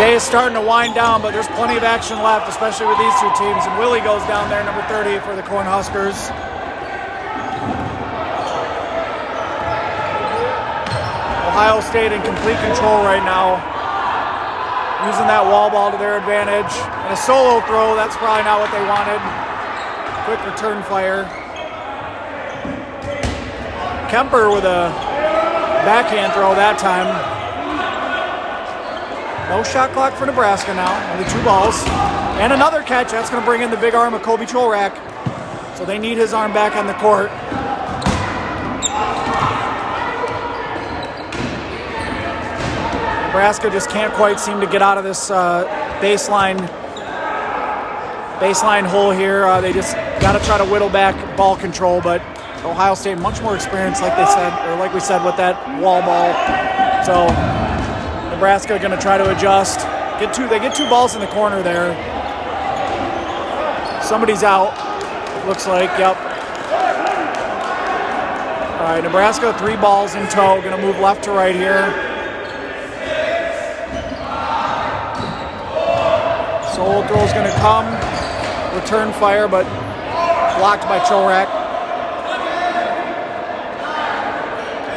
Day is starting to wind down, but there's plenty of action left, especially with these two teams. And Willie goes down there, number 30 for the Cornhuskers. Ohio State in complete control right now, using that wall ball to their advantage. And a solo throw, that's probably not what they wanted. Quick return fire. Kemper with a backhand throw that time. No shot clock for Nebraska now, only 2 balls. And another catch, that's gonna bring in the big arm of Colby Cholrak. So they need his arm back on the court. Nebraska just can't quite seem to get out of this baseline hole here. They just gotta try to whittle back ball control, but Ohio State much more experienced, like they said, or like we said, with that wall ball. So Nebraska going to try to adjust. They get 2 balls in the corner there. Somebody's out, looks like, yep. All right, Nebraska 3 balls in tow, going to move left to right here. Solo throw's going to come. Return fire, but blocked by Cholrak.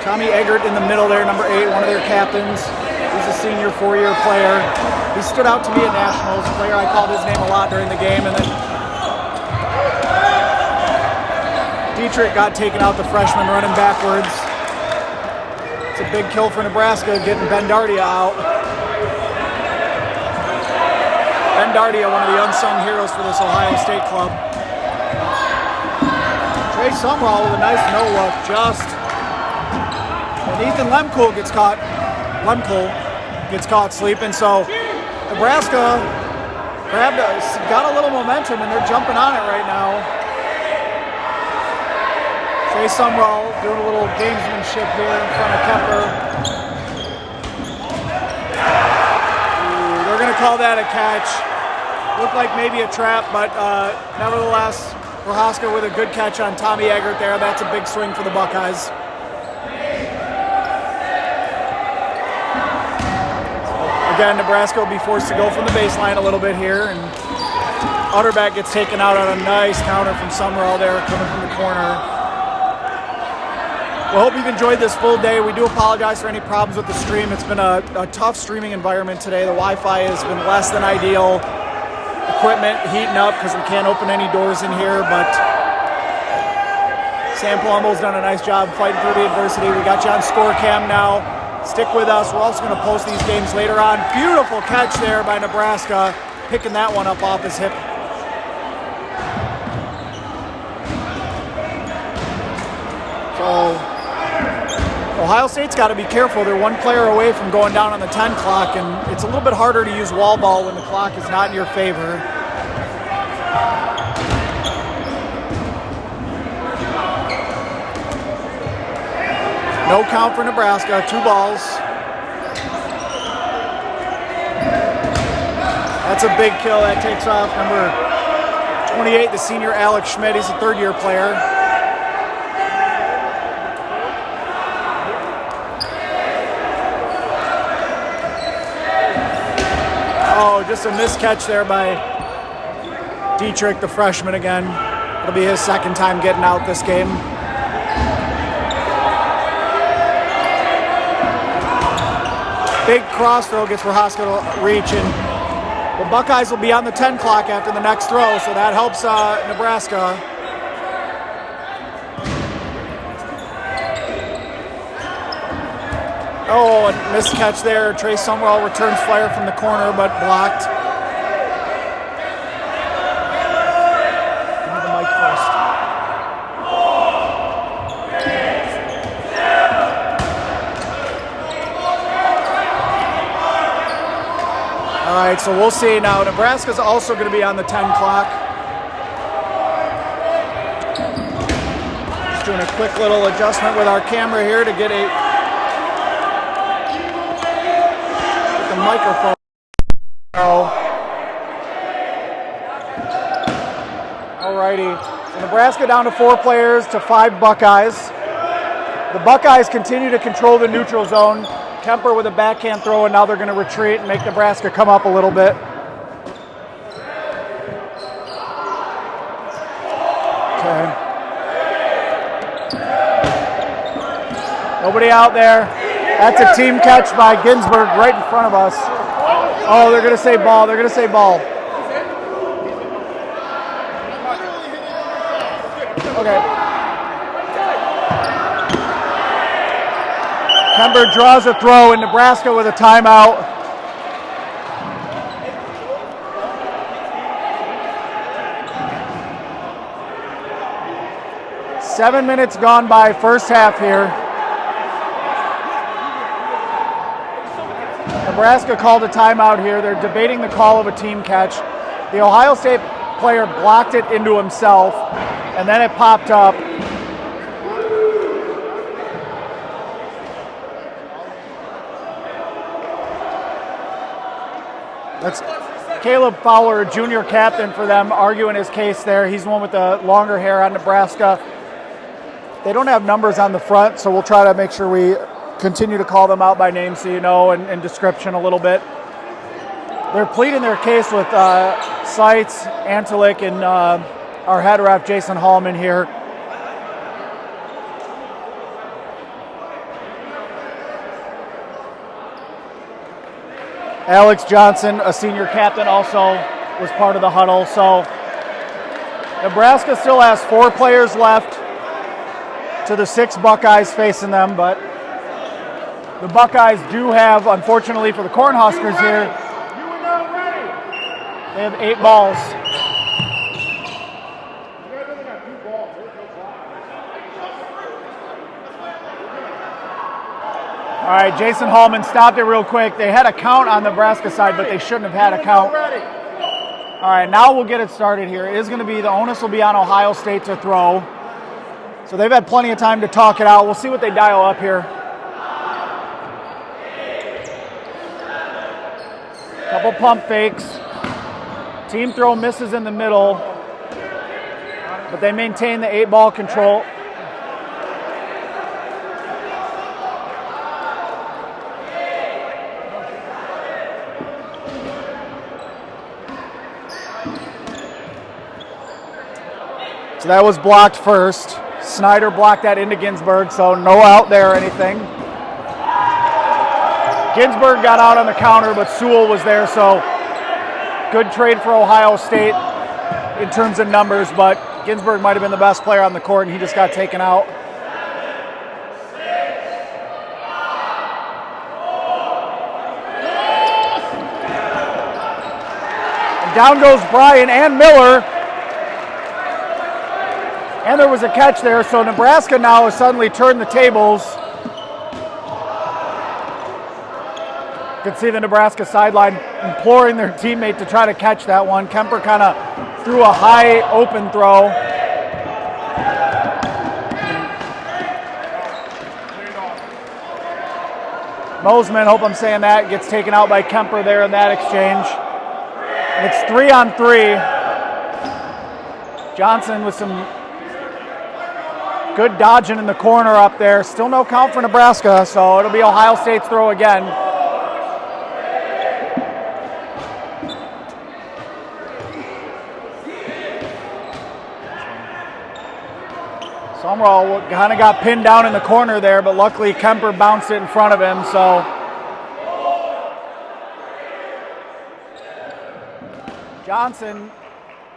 Tommy Eggert in the middle there, number 8, one of their captains. He's a senior 4-year player. He stood out to me at Nationals. Player, I called his name a lot during the game. And then Dietrich got taken out, the freshman running backwards. It's a big kill for Nebraska, getting Ben Dardia out. Ben Dardia, one of the unsung heroes for this Ohio State club. Trey Sumrall with a nice no-look, just. And Ethan Lemko gets caught sleeping, so Nebraska got a little momentum and they're jumping on it right now. Trey Sumrall doing a little gamesmanship here in front of Kemper. They're going to call that a catch. Looked like maybe a trap, but nevertheless, Prohaska with a good catch on Tommy Eggert there. That's a big swing for the Buckeyes. Again, Nebraska will be forced to go from the baseline a little bit here, and Utterback gets taken out on a nice counter from Sumrall there, coming from the corner. We hope you've enjoyed this full day. We do apologize for any problems with the stream. It's been a tough streaming environment today. The Wi-Fi has been less than ideal. Equipment heating up because we can't open any doors in here, but Sam Palumbo's done a nice job fighting through the adversity. We got you on score cam now. Stick with us. We're also going to post these games later on. Beautiful catch there by Nebraska, picking that one up off his hip. So Ohio State's got to be careful. They're 1 player away from going down on the 10 clock, and it's a little bit harder to use wall ball when the clock is not in your favor. No count for Nebraska, 2 balls. That's a big kill. That takes off number 28, the senior Alex Schmidt. He's a 3rd-year player. Oh, just a missed catch there by Dietrich, the freshman again. It'll be his 2nd time getting out this game. Big cross throw gets Prohaska to reach, and the Buckeyes will be on the 10 clock after the next throw, so that helps Nebraska. Oh, a missed catch there. Trey Sumrall returns fire from the corner, but blocked. Give me the mic first. All right, so we'll see now. Nebraska's also going to be on the 10 clock. Just doing a quick little adjustment with our camera here to get the microphone. All righty. So Nebraska down to 4 players to 5 Buckeyes. The Buckeyes continue to control the neutral zone. Kemper with a backhand throw, and now they're going to retreat and make Nebraska come up a little bit. Okay. Nobody out there. That's a team catch by Ginsburg right in front of us. Oh, they're going to say ball. They're going to say ball. Okay. Kemper draws a throw, and Nebraska with a timeout. Seven minutes gone by first half here. Nebraska called a timeout here. They're debating the call of a team catch. The Ohio State player blocked it into himself, and then it popped up. That's Caleb Fowler, junior captain for them, arguing his case there. He's the one with the longer hair on Nebraska. They don't have numbers on the front, so we'll try to make sure we continue to call them out by name so you know, and description a little bit. They're pleading their case with Seitz, Antalik, and our head ref, Jason Hallman here. Alex Johnson, a senior captain, also was part of the huddle. So Nebraska still has 4 players left to the 6 Buckeyes facing them, but the Buckeyes do have, unfortunately for the Cornhuskers here, they have 8 balls. All right, Jason Hallman stopped it real quick. They had a count on the Nebraska side, but they shouldn't have had a count. All right, now we'll get it started here. It is going to be, the onus will be on Ohio State to throw. So they've had plenty of time to talk it out. We'll see what they dial up here. Couple pump fakes. Team throw misses in the middle, but they maintain the 8-ball control. So that was blocked first. Snyder blocked that into Ginsburg, so no out there or anything. Ginsburg got out on the counter, but Sewell was there, so good trade for Ohio State in terms of numbers, but Ginsburg might have been the best player on the court, and he just got taken out. And down goes Bryan and Miller. And there was a catch there, so Nebraska now has suddenly turned the tables. You can see the Nebraska sideline imploring their teammate to try to catch that one. Kemper kind of threw a high open throw. Mosman, hope I'm saying that, gets taken out by Kemper there in that exchange. And it's 3-on-3. Johnson with some good dodging in the corner up there. Still no count for Nebraska, so it'll be Ohio State's throw again. Summerall kind of got pinned down in the corner there, but luckily Kemper bounced it in front of him, so. Johnson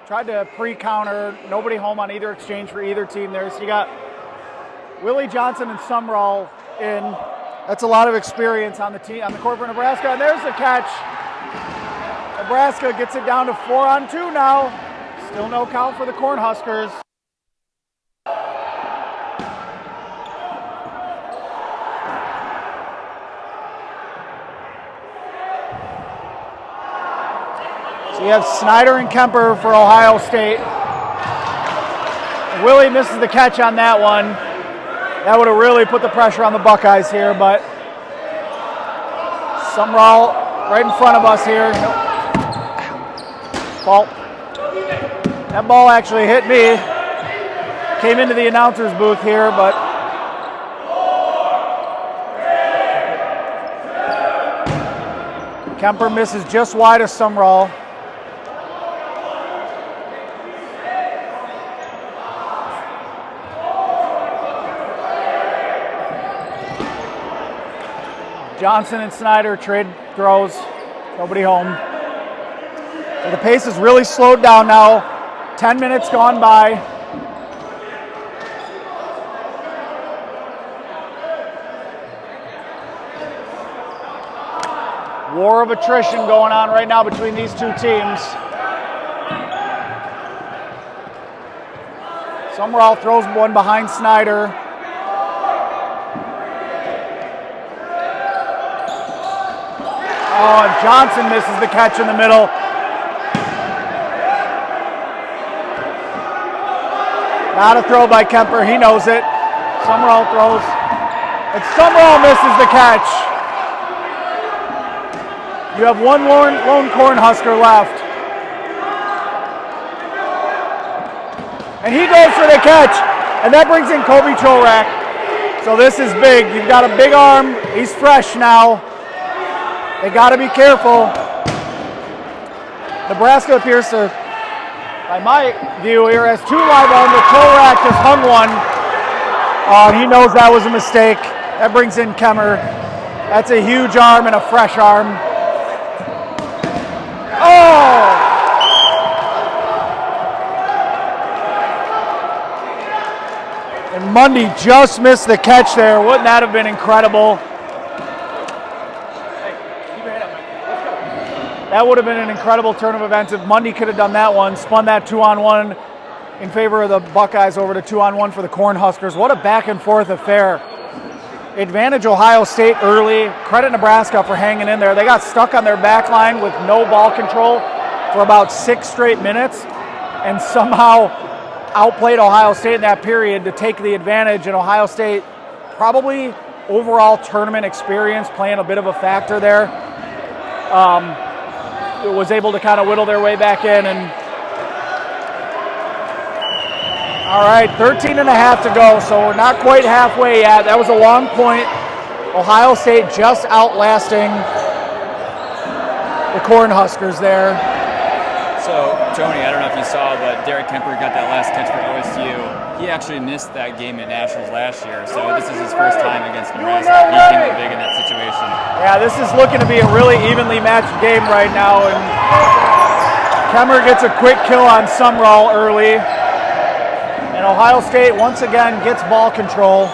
tried to pre-counter, nobody home on either exchange for either team there. So you got Willie Johnson and Summerall in. That's a lot of experience on the team, on the court for Nebraska. And there's the catch. Nebraska gets it down to 4-on-2 now. Still no count for the Cornhuskers. So you have Snyder and Kemper for Ohio State. Willie misses the catch on that one. That would have really put the pressure on the Buckeyes here, but Summerall right in front of us here. Ball. That ball actually hit me. Came into the announcer's booth here, but Kemper misses just wide of Sumrall. Johnson and Snyder trade throws. Nobody home. So the pace is really slowed down now. 10 minutes gone by. War of attrition going on right now between these two teams. Sumrall throws one behind Snyder. Oh, and Johnson misses the catch in the middle. Not a throw by Kemper, he knows it. Sumrall throws, and Sumrall misses the catch. You have one lone Cornhusker left. And he goes for the catch, and that brings in Colby Chorak. So this is big. You've got a big arm. He's fresh now. They got to be careful. Nebraska appears to, by my view here, has two live arms, but Chorak just hung one. He knows that was a mistake. That brings in Kemmer. That's a huge arm and a fresh arm. Oh! And Mundy just missed the catch there. Wouldn't that have been incredible? That would have been an incredible turn of events if Mundy could have done that one, spun that 2-on-1 in favor of the Buckeyes over to 2-on-1 for the Cornhuskers. What a back and forth affair. Advantage Ohio State early. Credit Nebraska for hanging in there. They got stuck on their back line with no ball control for about 6 straight minutes and somehow outplayed Ohio State in that period to take the advantage. And Ohio State probably overall tournament experience playing a bit of a factor there. Was able to kind of whittle their way back in. And all right, 13 and a half to go, so we're not quite halfway yet. That was a long point. Ohio State just outlasting the Cornhuskers there. So, Tony, I don't know if you saw, but Derek Kemper got that last catch for OSU. He actually missed that game at Nationals last year, so this is his first time against Nebraska. He came up big in that situation. Yeah, this is looking to be a really evenly matched game right now, and Kemper gets a quick kill on Sumrall early. And Ohio State once again gets ball control.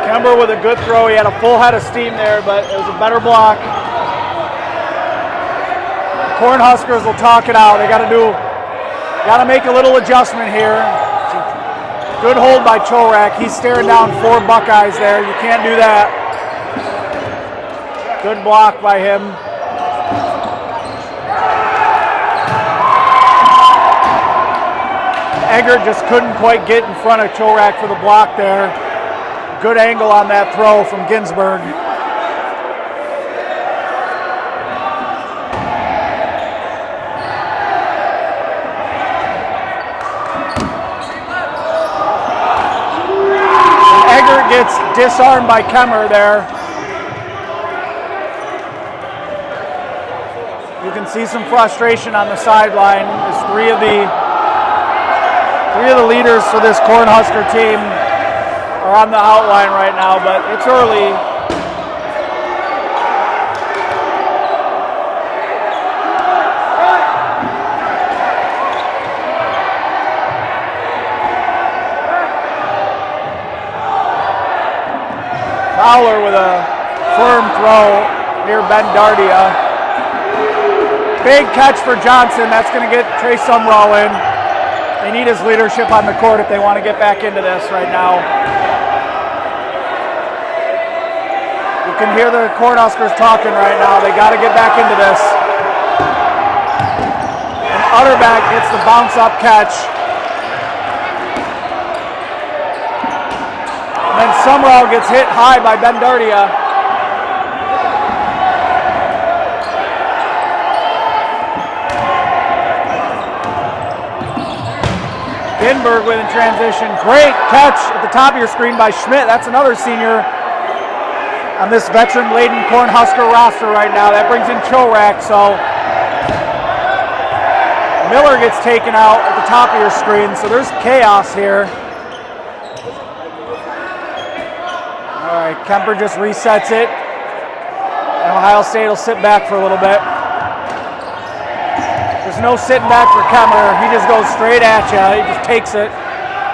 Kemper with a good throw. He had a full head of steam there, but it was a better block. Cornhuskers will talk it out. They got to make a little adjustment here. Good hold by Chorak. He's staring down 4 Buckeyes there. You can't do that. Good block by him. Eggert just couldn't quite get in front of Chorak for the block there. Good angle on that throw from Ginsberg. Gets disarmed by Kemmer there. You can see some frustration on the sideline as three of the leaders for this Cornhusker team are on the outline right now, but it's early. Fowler with a firm throw near Ben Dardia. Big catch for Johnson. That's going to get Trey Sumrall in. They need his leadership on the court if they want to get back into this right now. You can hear the Cornhuskers talking right now. They got to get back into this. And Utterback gets the bounce-up catch. And then Sumrall gets hit high by Ben Dardia. Ginberg with in transition. Great catch at the top of your screen by Schmidt. That's another senior on this veteran-laden Cornhusker roster right now. That brings in Chorak, so Miller gets taken out at the top of your screen, so there's chaos here. All right, Kemper just resets it, and Ohio State will sit back for a little bit. There's no sitting back for Kemper. He just goes straight at you. He just takes it,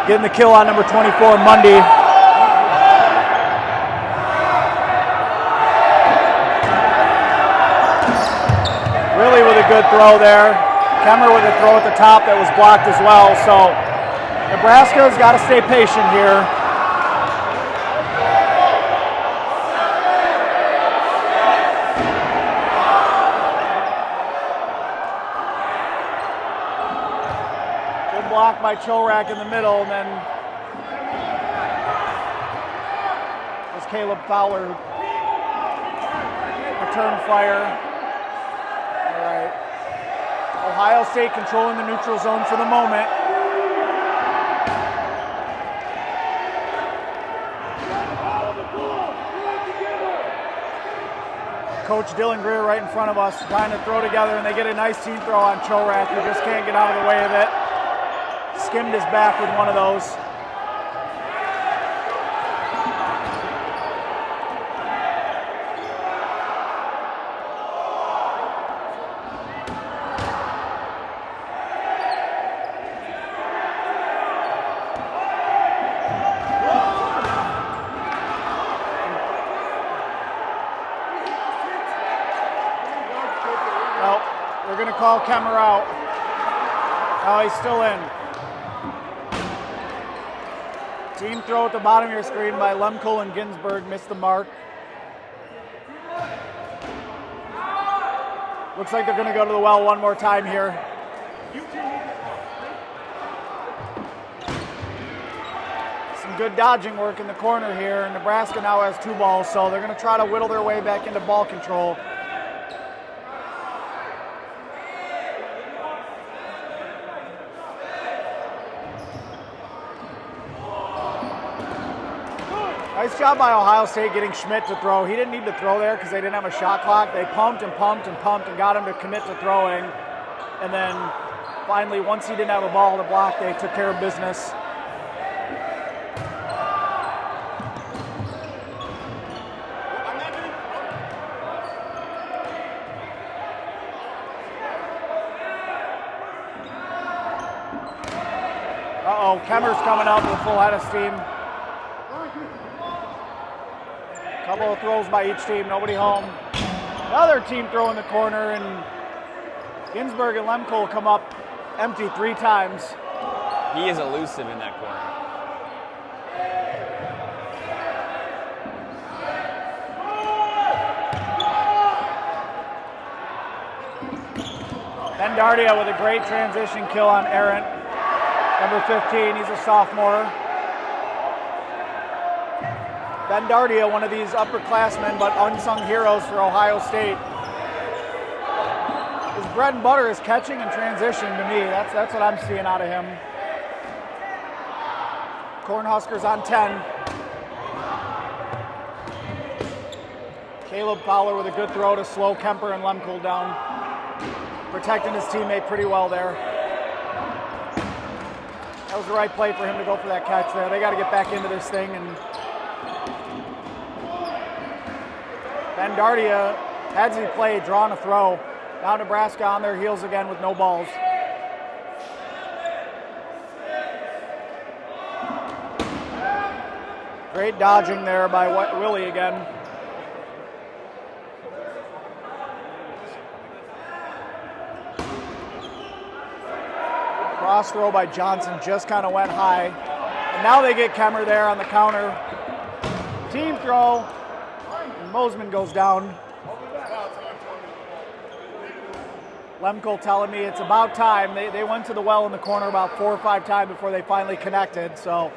getting the kill on number 24, Mundy. Really with a good throw there. Kemmer with a throw at the top that was blocked as well. So Nebraska's got to stay patient here. Good block by Chorak in the middle, and then was Caleb Fowler. Return fire. Ohio State controlling the neutral zone for the moment. Coach Dylan Greer right in front of us trying to throw together, and they get a nice team throw on Chorak, who just can't get out of the way of it. Skimmed his back with one of those. Call Kemmer out. Oh, he's still in. Team throw at the bottom of your screen by Lemkel and Ginsberg missed the mark. Looks like they're going to go to the well one more time here. Some good dodging work in the corner here. Nebraska now has 2 balls, so they're going to try to whittle their way back into ball control. Nice job by Ohio State getting Schmidt to throw. He didn't need to throw there because they didn't have a shot clock. They pumped and pumped and pumped and got him to commit to throwing. And then finally, once he didn't have a ball to block, they took care of business. Uh-oh, Kemmer's coming up with a full head of steam. Couple of throws by each team, nobody home. Another team throw in the corner, and Ginsberg and Lemkel come up empty 3 times. He is elusive in that corner. Bendardia with a great transition kill on Arendt. Number 15, he's a sophomore. Bendardia, one of these upperclassmen, but unsung heroes for Ohio State. His bread and butter is catching and transition to me. That's what I'm seeing out of him. Cornhuskers on 10. Caleb Fowler with a good throw to slow Kemper and Lemkel down. Protecting his teammate pretty well there. That was the right play for him to go for that catch there. They got to get back into this thing, and Bendardia, heads he played, drawing a throw. Now Nebraska on their heels again with no balls. Great dodging there by Willie again. Cross throw by Johnson just kind of went high. And now they get Kemmer there on the counter. Team throw. Mosman goes down. Lemkel telling me it's about time. They went to the well in the corner about 4 or 5 times before they finally connected. So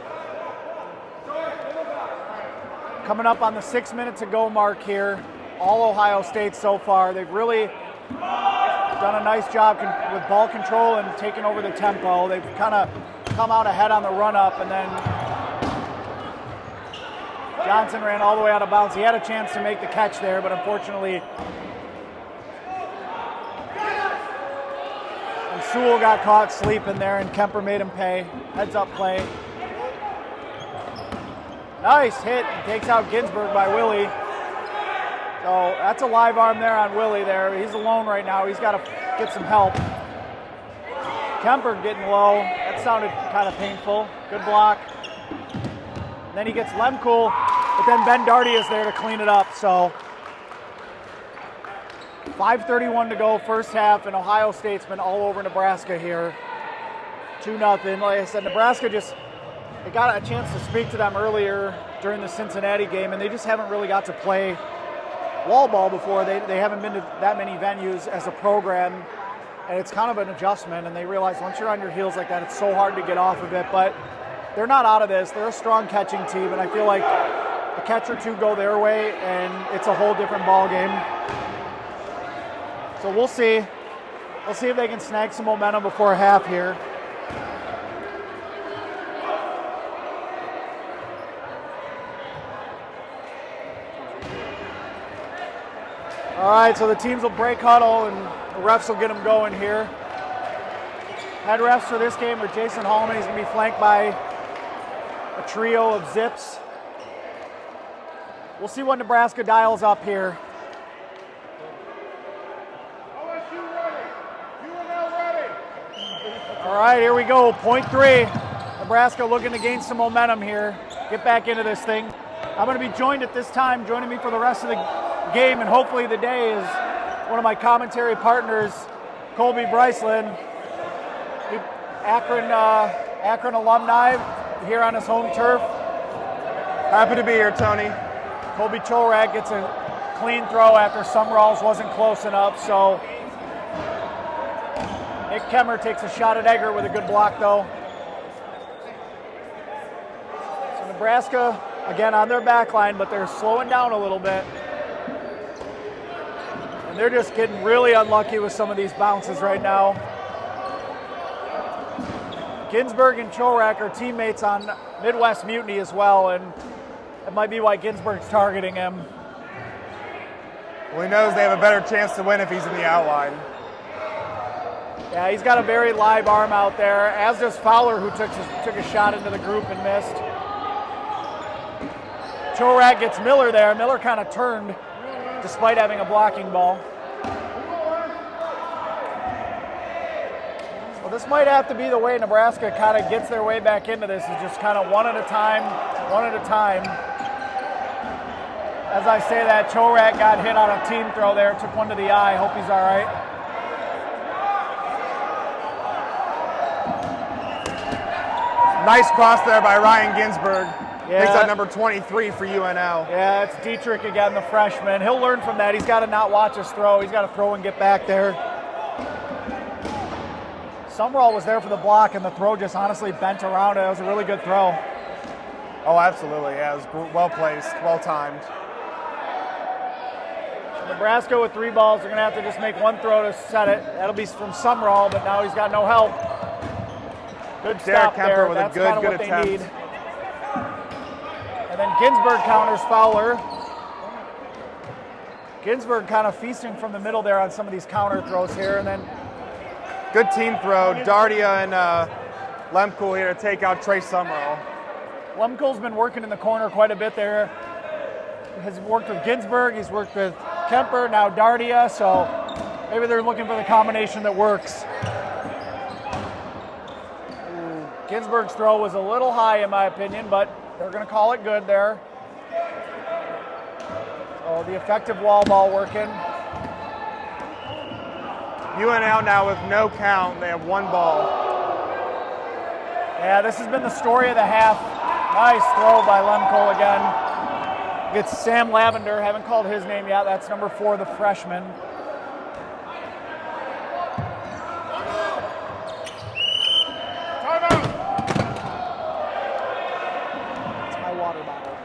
coming up on the 6 minutes to go mark here. All Ohio State so far. They've really done a nice job with ball control and taking over the tempo. They've kind of come out ahead on the run-up, and then Johnson ran all the way out of bounds. He had a chance to make the catch there, but unfortunately, and Sewell got caught sleeping there, and Kemper made him pay. Heads-up play. Nice hit. He takes out Ginsburg by Willie. So that's a live arm there on Willie there. He's alone right now. He's got to get some help. Kemper getting low. That sounded kind of painful. Good block. And then he gets Lemkool, but then Ben Darty is there to clean it up. So 5:31 to go, first half, and Ohio State's been all over Nebraska here. 2-0. Like I said, Nebraska they got a chance to speak to them earlier during the Cincinnati game, and they just haven't really got to play wall ball before. They haven't been to that many venues as a program, and it's kind of an adjustment, and they realize once you're on your heels like that, it's so hard to get off of it, but they're not out of this. They're a strong catching team, and I feel like a catch or two go their way, and it's a whole different ball game. So we'll see. We'll see if they can snag some momentum before half here. All right, so the teams will break huddle, and the refs will get them going here. Head refs for this game are Jason Hallman. He's going to be flanked by a trio of Zips. We'll see what Nebraska dials up here. OSU ready. UNL ready. All right, here we go. Point 3. Nebraska looking to gain some momentum here. Get back into this thing. I'm going to be joined at this time. Joining me for the rest of the game and hopefully the day is one of my commentary partners, Colby Briceland. Akron alumni here on his home turf. Happy to be here, Tony. Colby Chorak gets a clean throw after Summeralls wasn't close enough, so Nick Kemmer takes a shot at Egger with a good block though. So Nebraska, again on their back line, but they're slowing down a little bit. And they're just getting really unlucky with some of these bounces right now. Ginsburg and Chorak are teammates on Midwest Mutiny as well, and that might be why Ginsburg's targeting him. Well, he knows they have a better chance to win if he's in the outline. Yeah, he's got a very live arm out there, as does Fowler, who took a shot into the group and missed. Chorak gets Miller there. Miller kind of turned despite having a blocking ball. Well, this might have to be the way Nebraska kind of gets their way back into this, is just kind of one at a time. As I say that, Chorak got hit on a team throw there, took one to the eye. Hope he's all right. Nice cross there by Ryan Ginsburg. Yeah. Makes that number 23 for UNL. Yeah, it's Dietrich again, the freshman. He'll learn from that. He's got to not watch his throw. He's got to throw and get back there. Summerall was there for the block, and the throw just honestly bent around it. It was a really good throw. Oh, absolutely. Yeah, it was well placed, well timed. Nebraska with 3 balls. They're going to have to just make one throw to set it. That'll be from Summerall, but now he's got no help. Good stop Kemper there. with That's a kind of good what they attempt. need. And then Ginsburg counters Fowler. Ginsburg kind of feasting from the middle there on some of these counter throws here. And then Good team throw. Dardia and Lemkool here to take out Trey Summerall. Lemkool's been working in the corner quite a bit there. Has worked with Ginsburg. He's worked with Kemper, now Dardia. So maybe they're looking for the combination that works. Ginsburg's throw was a little high in my opinion, but they're going to call it good there. So the effective wall ball working. UNL now with no count. They have 1 ball. Yeah, this has been the story of the half. Nice throw by Lemkool again. Gets Sam Lavender. Haven't called his name yet. That's number 4, the freshman. Water bottle.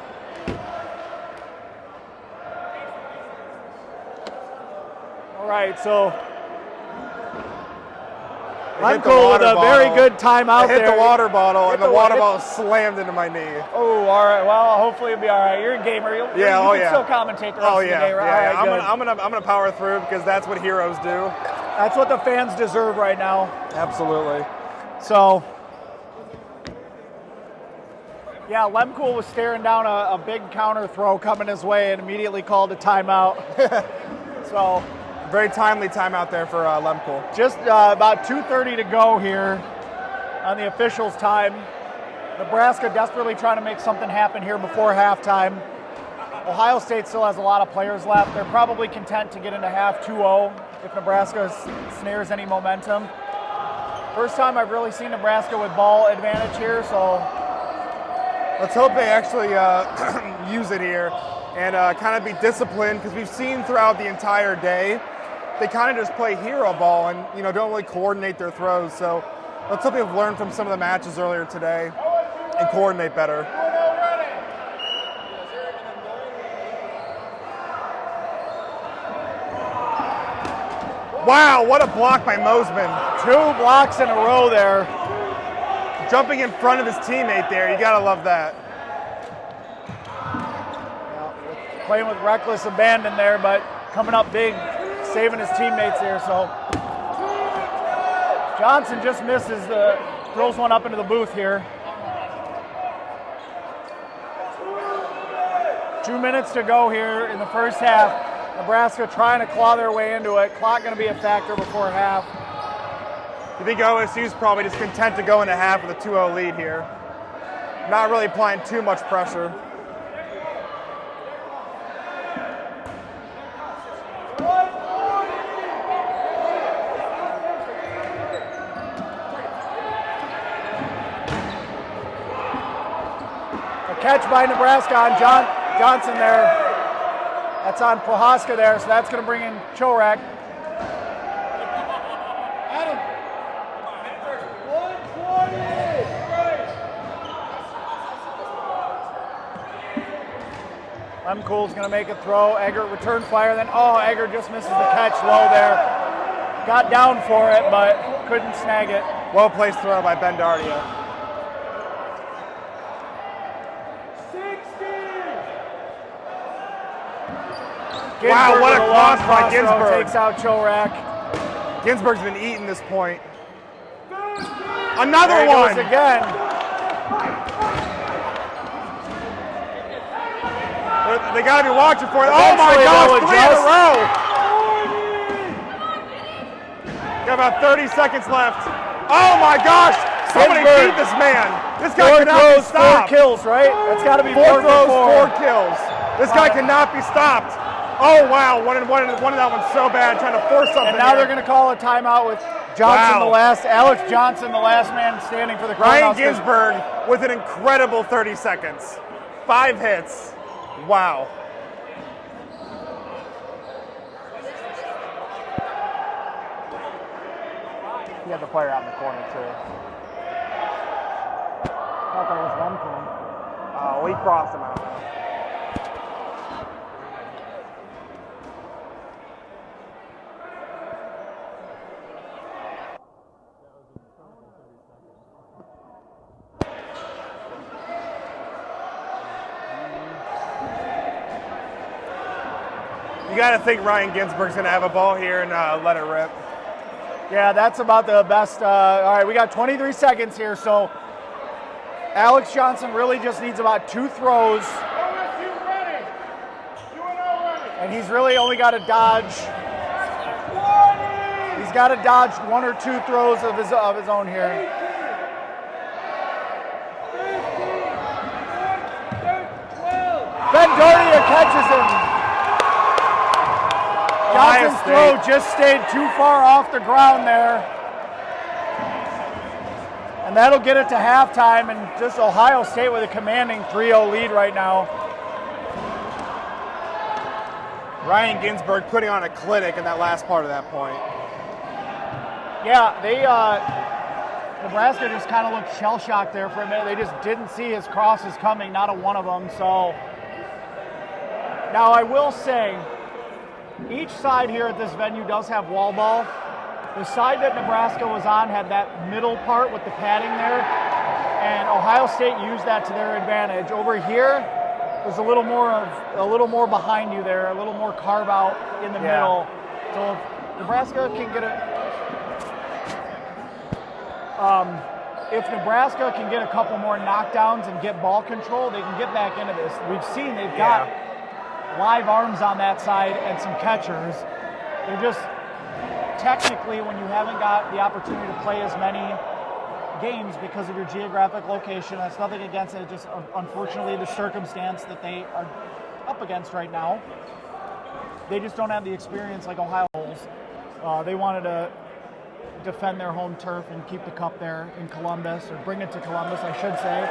All right, so Lemko with a very good timeout there. Hit the water bottle, and the water bottle slammed into my knee. Oh, all right. Well, hopefully it'll be all right. You're a gamer. You can still commentate the rest of the day, right? Yeah. I'm gonna power through because that's what heroes do. That's what the fans deserve right now. Absolutely. So, yeah, Lemko was staring down a big counter throw coming his way and immediately called a timeout. So, very timely timeout there for Lemko. Just about 2:30 to go here on the officials' time. Nebraska desperately trying to make something happen here before halftime. Ohio State still has a lot of players left. They're probably content to get into half 2-0 if Nebraska snares any momentum. First time I've really seen Nebraska with ball advantage here, so let's hope they actually use it here and kind of be disciplined, because we've seen throughout the entire day they kind of just play hero ball and don't really coordinate their throws. So let's hope they've learned from some of the matches earlier today and coordinate better. Wow, what a block by Mosman. 2 blocks in a row there. Jumping in front of his teammate there, you gotta love that. Yeah, playing with reckless abandon there, but coming up big, saving his teammates here. So Johnson just misses, throws one up into the booth here. 2 minutes to go here in the first half. Nebraska trying to claw their way into it. Clock going to be a factor before half. You think OSU's probably just content to go into half with a 2-0 lead here. Not really applying too much pressure. A catch by Nebraska on Johnson there. That's on Prohaska there, so that's going to bring in Chorak. Lemkool's going to make a throw. Eggert return fire. Then, Eggert just misses the catch low there. Got down for it, but couldn't snag it. Well placed throw by Ben Dardia. Wow, what a cross by Ginsburg. Takes out Chorak. Ginsburg's been eating this point. Another there he one. Goes again. They got to be watching for it. Oh my gosh, 3 in a row. Got about 30 seconds left. Oh my gosh, somebody beat this man. This guy cannot be stopped. 4 kills, right? That's got to be 4 throws, 4 kills. This guy cannot be stopped. Oh wow, wanted that one so bad, trying to force something. And now they're going to call a timeout with Johnson Alex Johnson, the last man standing for the Ryan Ginsburg with an incredible 30 seconds. 5 hits. Wow. He had the player out in the corner too. I thought that was Lemko. Oh, he crossed him out. You got to think Ryan Ginsburg's going to have a ball here and let it rip. Yeah, that's about the best. All right, we got 23 seconds here, so Alex Johnson really just needs about 2 throws. And he's really only got to dodge. He's got to dodge 1 or 2 throws of his own here. Ben Dardia catches him. Johnson's throw just stayed too far off the ground there. And that'll get it to halftime, and just Ohio State with a commanding 3-0 lead right now. Ryan Ginsburg putting on a clinic in that last part of that point. Yeah, Nebraska just kind of looked shell-shocked there for a minute. They just didn't see his crosses coming, not a one of them. So now I will say, each side here at this venue does have wall ball. The side that Nebraska was on had that middle part with the padding there, and Ohio State used that to their advantage. Over here was a little more behind you there, a little more carve out in the middle. So if Nebraska can get if Nebraska can get a couple more knockdowns and get ball control, they can get back into this. We've seen they've got live arms on that side and some catchers. They're just technically, when you haven't got the opportunity to play as many games because of your geographic location, that's nothing against it, just unfortunately the circumstance that they are up against right now. They just don't have the experience like Ohio holds. They wanted to defend their home turf and keep the cup there in Columbus, or bring it to Columbus, I should say.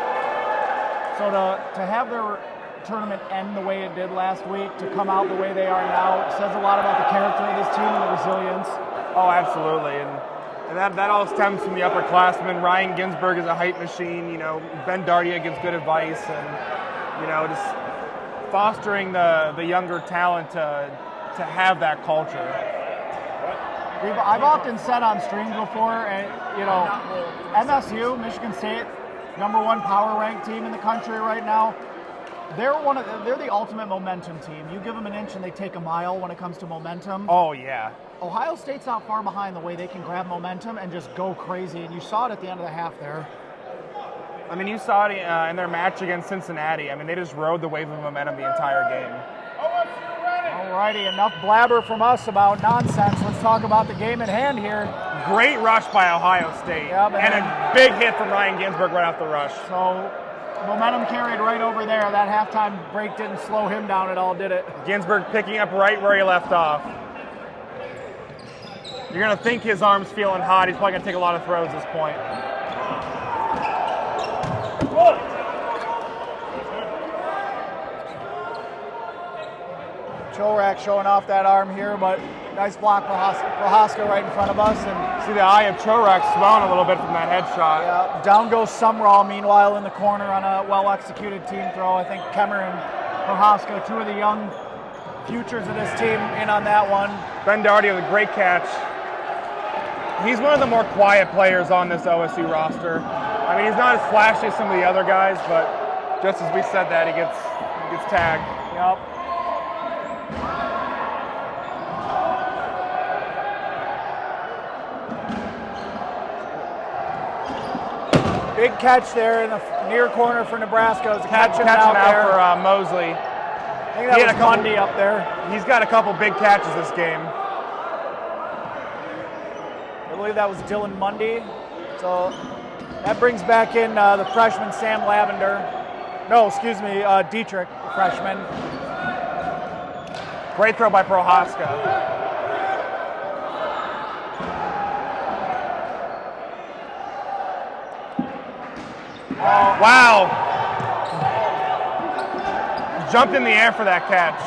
So to have their tournament end the way it did last week, to come out the way they are now, it says a lot about the character of this team and the resilience. Oh, absolutely. And that all stems from the upperclassmen. Ryan Ginsberg is a hype machine. You know, Ben Dardia gives good advice, and, you know, just fostering the younger talent to have that culture. I've often said on streams before, and you know, MSU, Michigan State, #1 power ranked team in the country right now. They're the ultimate momentum team. You give them an inch and they take a mile when it comes to momentum. Oh yeah. Ohio State's not far behind the way they can grab momentum and just go crazy, and you saw it at the end of the half there. I mean, you saw it in their match against Cincinnati. I mean, they just rode the wave of momentum the entire game. Alrighty, enough blabber from us about nonsense. Let's talk about the game at hand here. Great rush by Ohio State. Yep, and a big hit from Ryan Ginsberg right off the rush. So momentum carried right over there. That halftime break didn't slow him down at all, did it? Ginsberg picking up right where he left off. You're going to think his arm's feeling hot. He's probably going to take a lot of throws at this point. Chorak showing off that arm here, but nice block for Prohaska right in front of us. And see the eye of Chorak swelling a little bit from that headshot. Yeah, down goes Sumrall, meanwhile, in the corner on a well-executed team throw. I think Kemmer and Prohaska, two of the young futures of this team, in on that one. Ben Dardia with a great catch. He's one of the more quiet players on this OSU roster. I mean, he's not as flashy as some of the other guys, but just as we said that, he gets tagged. Yep. Big catch there in the near corner for Nebraska. It was a catching out there for Mosley. I think that was Mundy up there. He's got a couple big catches this game. I believe that was Dylan Mundy. So that brings back in the freshman Sam Lavender. No, excuse me, Dietrich, the freshman. Great throw by Prohaska. Wow. Jumped in the air for that catch.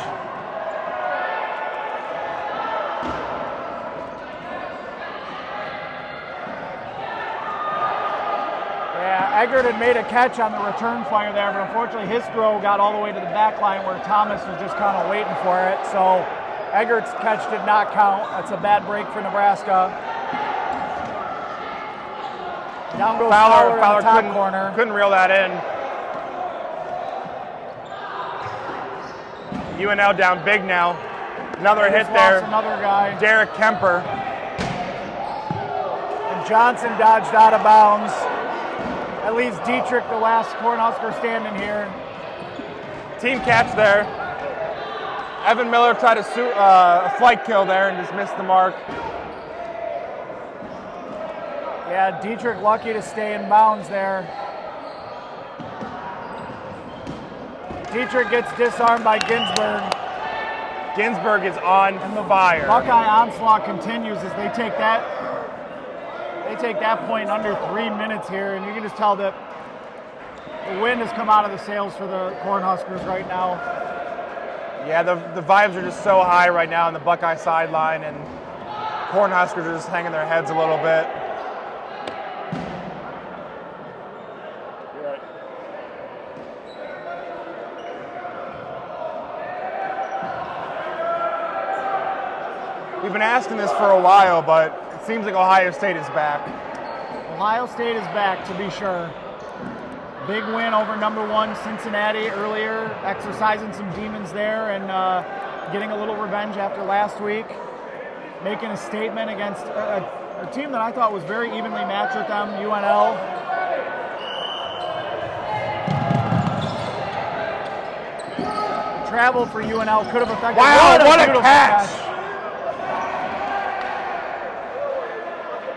Yeah, Eggert had made a catch on the return fire there, but unfortunately his throw got all the way to the back line where Thomas was just kind of waiting for it. So Eggert's catch did not count. That's a bad break for Nebraska. Down goes Fowler in the top corner. Couldn't reel that in. UNL down big now. Another hit there. Another guy. Derek Kemper. And Johnson dodged out of bounds. That leaves Dietrich, the last Cornhusker standing here. Team catch there. Evan Miller tried a flight kill there and just missed the mark. Yeah, Dietrich lucky to stay in bounds there. Dietrich gets disarmed by Ginsberg. Ginsberg is on fire. Buckeye onslaught continues as they take that point in under 3 minutes here, and you can just tell that the wind has come out of the sails for the Cornhuskers right now. Yeah, the vibes are just so high right now on the Buckeye sideline, and Cornhuskers are just hanging their heads a little bit. We've been asking this for a while, but it seems like Ohio State is back. Ohio State is back, to be sure. Big win over #1 Cincinnati earlier, exercising some demons there and getting a little revenge after last week. Making a statement against a team that I thought was very evenly matched with them, UNL. Travel for UNL could have affected. Wow, what a catch!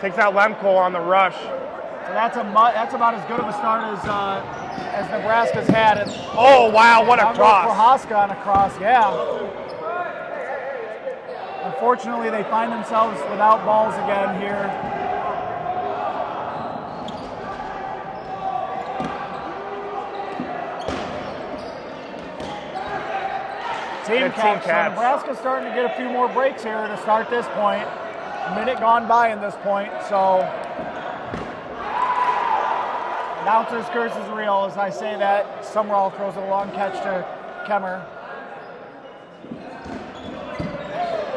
Takes out Lemko on the rush. So that's about as good of a start as Nebraska's had. And oh wow, what a cross! Prohaska on a cross, yeah. Unfortunately, they find themselves without balls again here. Team catch. So Nebraska's starting to get a few more breaks here to start this point. A minute gone by in this point, so announcer's curse is real as I say that. Summerall throws a long catch to Kemmer.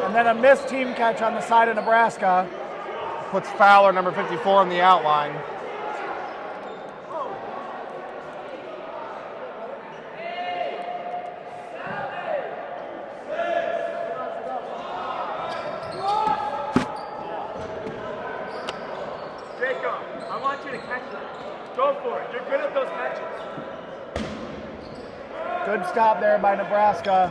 And then a missed team catch on the side of Nebraska. Puts Fowler, number 54, on the outline. Jacob, I want you to catch that. Go for it. You're good at those catches. Good stop there by Nebraska.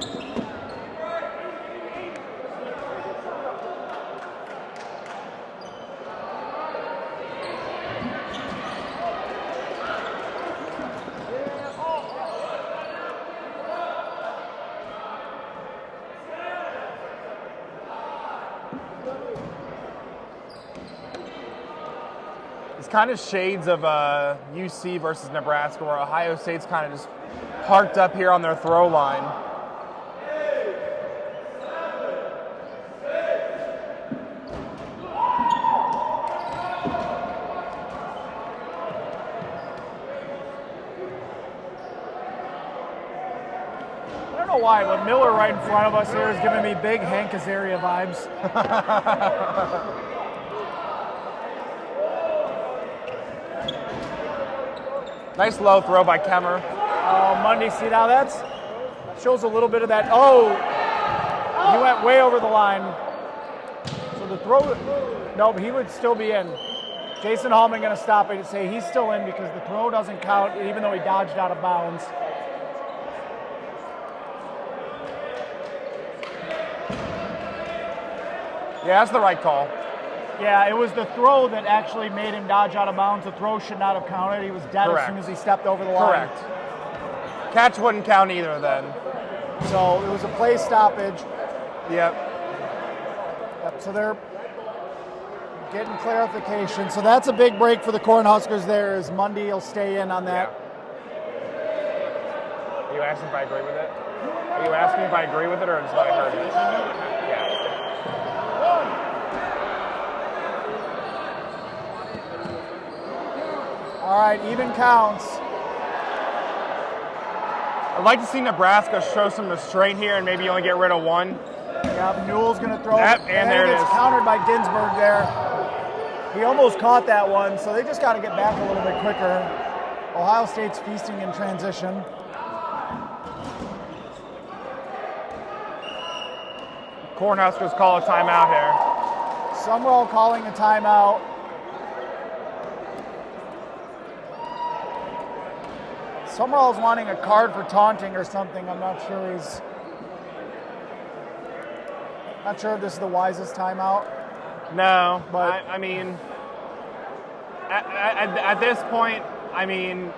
Kind of shades of UC versus Nebraska, where Ohio State's kind of just parked up here on their throw line. I don't know why, but Miller right in front of us here is giving me big Hank Azaria vibes. Nice low throw by Kemmer. Oh, Mundy, see now that shows a little bit of that. Oh, he went way over the line. So the throw, no, but he would still be in. Jason Hallman going to stop it and say he's still in because the throw doesn't count even though he dodged out of bounds. Yeah, that's the right call. Yeah, it was the throw that actually made him dodge out of bounds. The throw should not have counted. He was dead Correct. as soon as he stepped over the line. Correct. Catch wouldn't count either then. So it was a play stoppage. Yep. So they're getting clarification. So that's a big break for the Cornhuskers there as Mundy will stay in on that. Yeah. Are you asking if I agree with it? Are you asking if I agree with it or just what I heard? Yeah. All right, even counts. I'd like to see Nebraska show some restraint here and maybe only get rid of one. Yeah, Newell's going to throw Yep, it. and there it it's is. Countered by Ginsburg there. He almost caught that one, so they just got to get back a little bit quicker. Ohio State's feasting in transition. Cornhuskers call a timeout here. Summerall calling a timeout. Summerall's wanting a card for taunting or something. I'm not sure if this is the wisest timeout. No, But- I mean, at this point, I mean,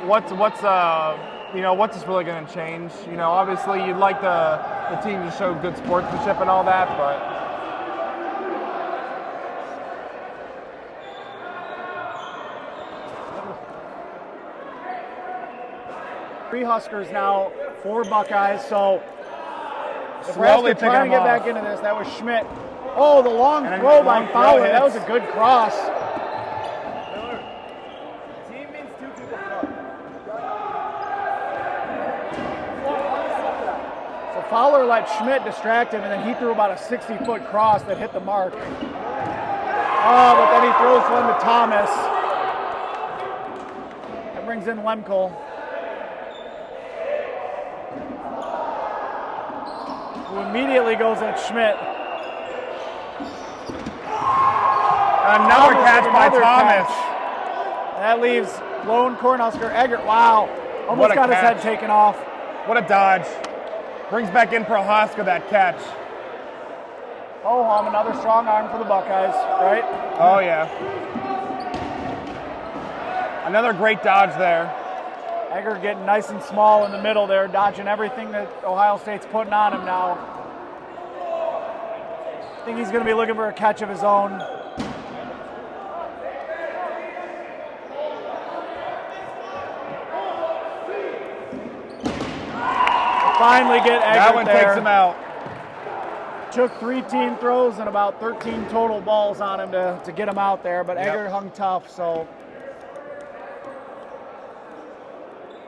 what's this really going to change? You know, obviously you'd like the team to show good sportsmanship and all that, but Three Huskers now, 4 Buckeyes. So slowly Nebraska trying to get back into this. That was Schmidt. Oh, the long And throw then by long throw Fowler. That was hits. a good cross. Team means 2 people front. So Fowler let Schmidt distract him, and then he threw about a 60-foot cross that hit the mark. Oh, but then he throws one to Thomas. That brings in Lemkel. Who immediately goes at Schmidt. Another catch by Thomas. Catch. That leaves lone Cornhusker Eggert. Wow. Almost got his head taken off. What a dodge. Brings back in Prohaska that catch. Oh, another strong arm for the Buckeyes, right? Oh, yeah. Another great dodge there. Eggert getting nice and small in the middle there, dodging everything that Ohio State's putting on him now. I think he's going to be looking for a catch of his own. Finally get Eggert that one there. Takes him out. Took 3 team throws and about 13 total balls on him to get him out there, but Eggert hung tough, so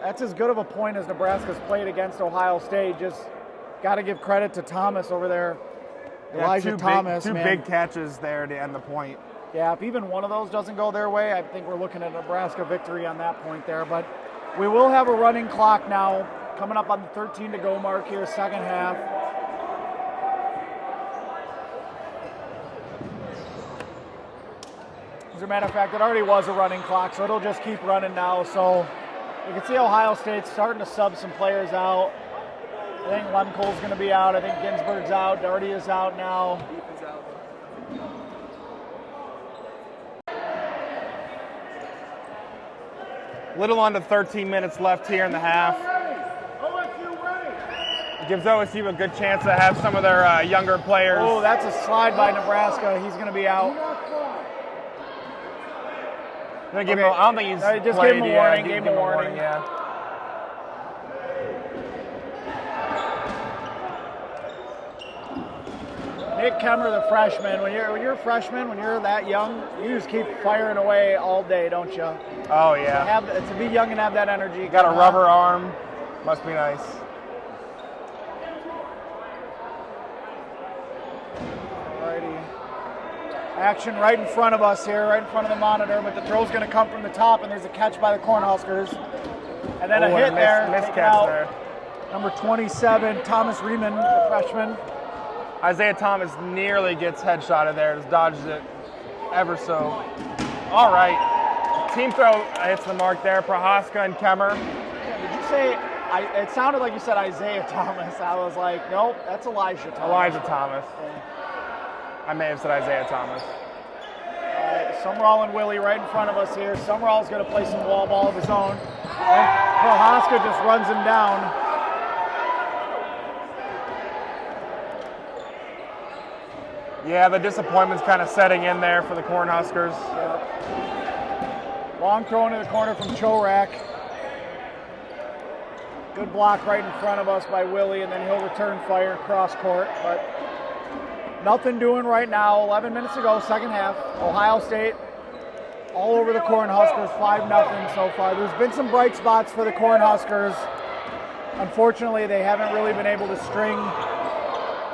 that's as good of a point as Nebraska's played against Ohio State. Just got to give credit to Thomas over there. Elijah Thomas, two big catches there to end the point. Yeah, if even one of those doesn't go their way, I think we're looking at a Nebraska victory on that point there. But we will have a running clock now, coming up on the 13 to go mark here, second half. As a matter of fact, it already was a running clock, so it'll just keep running now. So you can see Ohio State's starting to sub some players out. I think Lemkel's going to be out. I think Ginsburg's out. Doherty is out now. Little under 13 minutes left here in the half. It gives OSU a good chance to have some of their younger players. Oh, that's a slide by Nebraska. He's going to be out. I don't think he's just played. Gave him a warning. Gave him a warning. Yeah. Nick Kemmer, the freshman. When you're a freshman, when you're that young, you just keep firing away all day, don't you? Oh yeah. To be young and have that energy. Got a rubber arm. Must be nice. Alrighty. Action right in front of us here, right in front of the monitor, but the throw's going to come from the top, and there's a catch by the Cornhuskers. And then a hit there. Missed catch there. Number 27, Thomas Riemann, the freshman. Isaiah Thomas nearly gets headshotted there. Just dodges it ever so. All right. Team throw hits the mark there. Prohaska and Kemmer. Did you say, it sounded like you said Isaiah Thomas. I was like, nope, that's Elijah Thomas. Elijah Thomas. I may have said Isaiah Thomas. All right, Summerall and Willie right in front of us here. Summerall's going to play some wall ball of his own. And Prohaska just runs him down. Yeah, the disappointment's kind of setting in there for the Cornhuskers. Yep. Long throw into the corner from Chorak. Good block right in front of us by Willie, and then he'll return fire cross court. But nothing doing right now. 11 minutes to go, second half. Ohio State all over the Cornhuskers, 5-0 so far. There's been some bright spots for the Cornhuskers. Unfortunately, they haven't really been able to string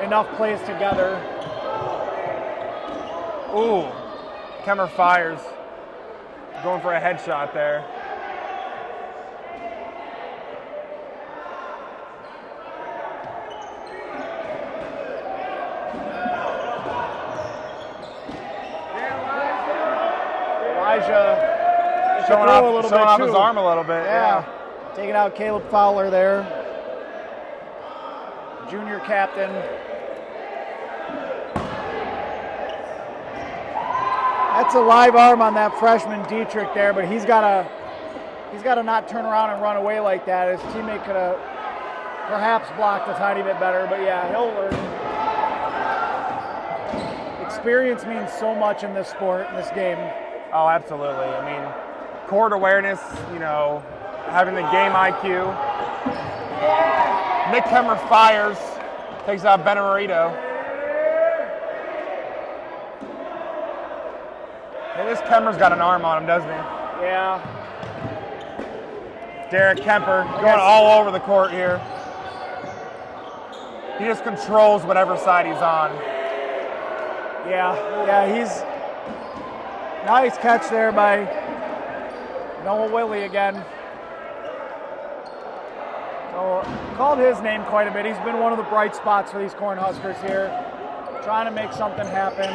enough plays together. Ooh, Kemmer fires. Going for a headshot there. Elijah showing off his arm a little bit. Yeah. Taking out Caleb Fowler there. Junior captain. That's a live arm on that freshman Dietrich there, but he's got to not turn around and run away like that. His teammate could have perhaps blocked a tiny bit better, but yeah, he'll learn. Experience means so much in this sport, in this game. Oh, absolutely. I mean, court awareness, having the game IQ. Nick Kemmer fires, takes out Benamarito. Hey, this Kemmer's got an arm on him, doesn't he? Yeah. Derek Kemper going all over the court here. He just controls whatever side he's on. Yeah, Nice catch there by Noah Willie again. So called his name quite a bit. He's been one of the bright spots for these Cornhuskers here, trying to make something happen.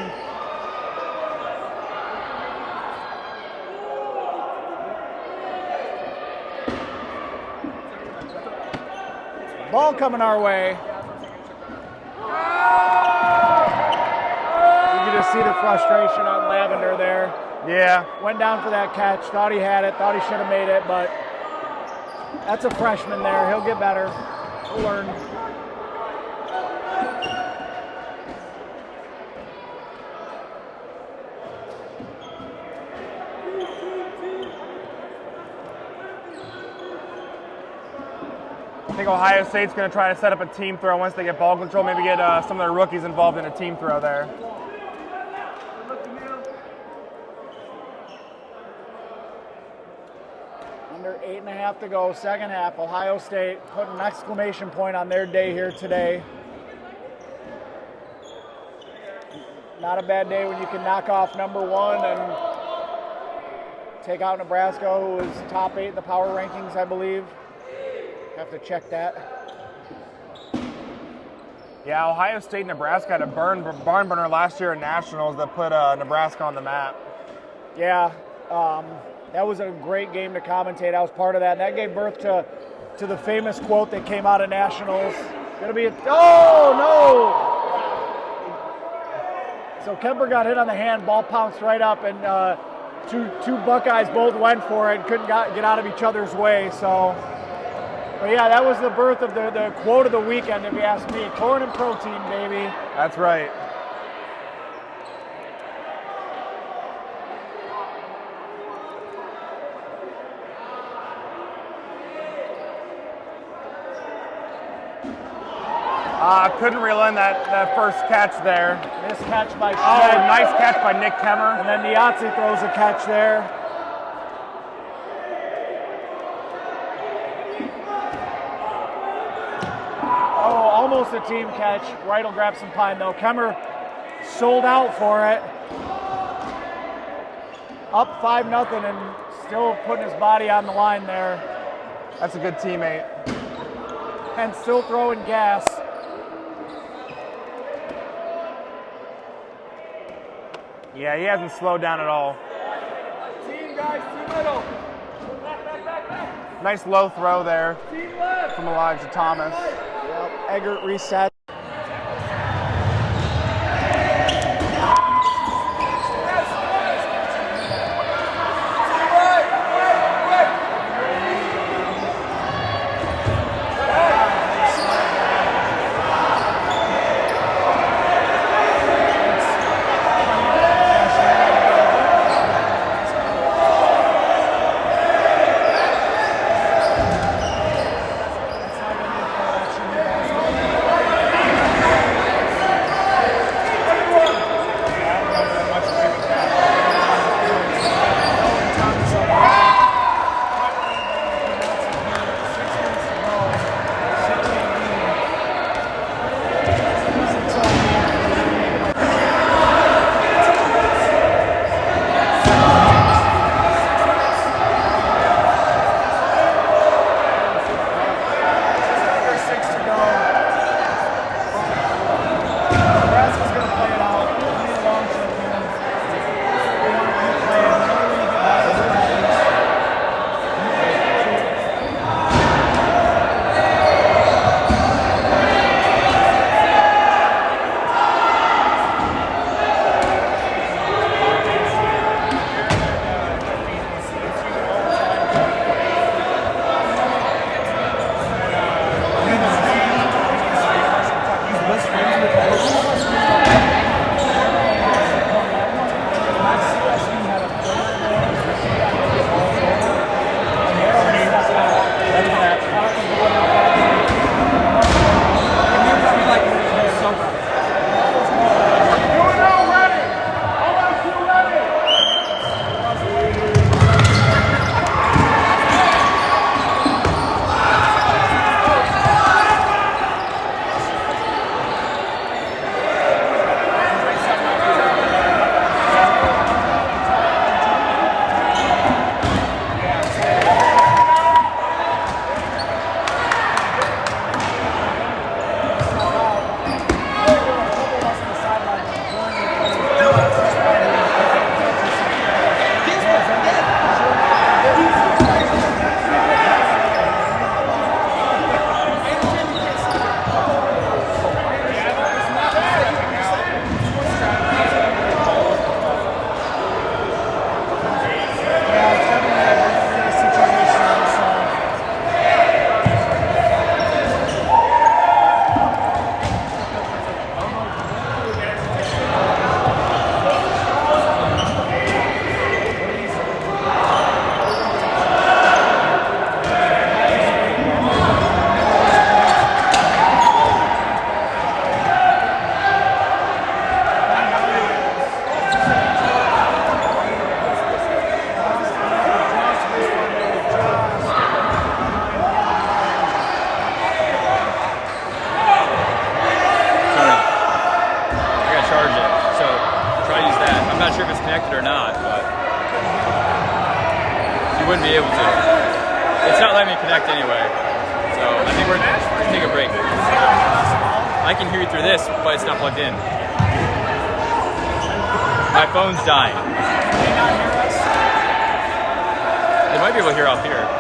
Ball coming our way. You can just see the frustration on Lavender there. Yeah. Went down for that catch, thought he had it, thought he should have made it, but that's a freshman there. He'll get better. He'll learn. I think Ohio State's going to try to set up a team throw once they get ball control, maybe get some of their rookies involved in a team throw there. Under 8.5 to go, second half. Ohio State putting an exclamation point on their day here today. Not a bad day when you can knock off number 1 and take out Nebraska, who is top 8 in the power rankings, I believe. Have to check that. Yeah, Ohio State and Nebraska had a barn burner last year at Nationals that put Nebraska on the map. Yeah, that was a great game to commentate. I was part of that. And that gave birth to the famous quote that came out of Nationals. Gonna be oh no! So Kemper got hit on the hand, ball pounced right up, and two Buckeyes both went for it and couldn't get out of each other's way. So. But yeah, that was the birth of the quote of the weekend, if you ask me. Corn and protein, baby. That's right. Couldn't reel in that first catch there. Missed catch by Schmidt. Oh, nice catch by Nick Kemmer. And then Niazzi throws a catch there. Almost a team catch. Wright will grab some pine though. Kemmer sold out for it. Up 5-0 and still putting his body on the line there. That's a good teammate. And still throwing gas. Yeah, he hasn't slowed down at all. Team guys, team middle. Nice low throw there Team left. from Elijah Thomas. Eggert reset. wouldn't be able to. It's not letting me connect anyway. So I think we're gonna take a break. I can hear you through this, but it's not plugged in. My phone's dying. They might be able to hear off here.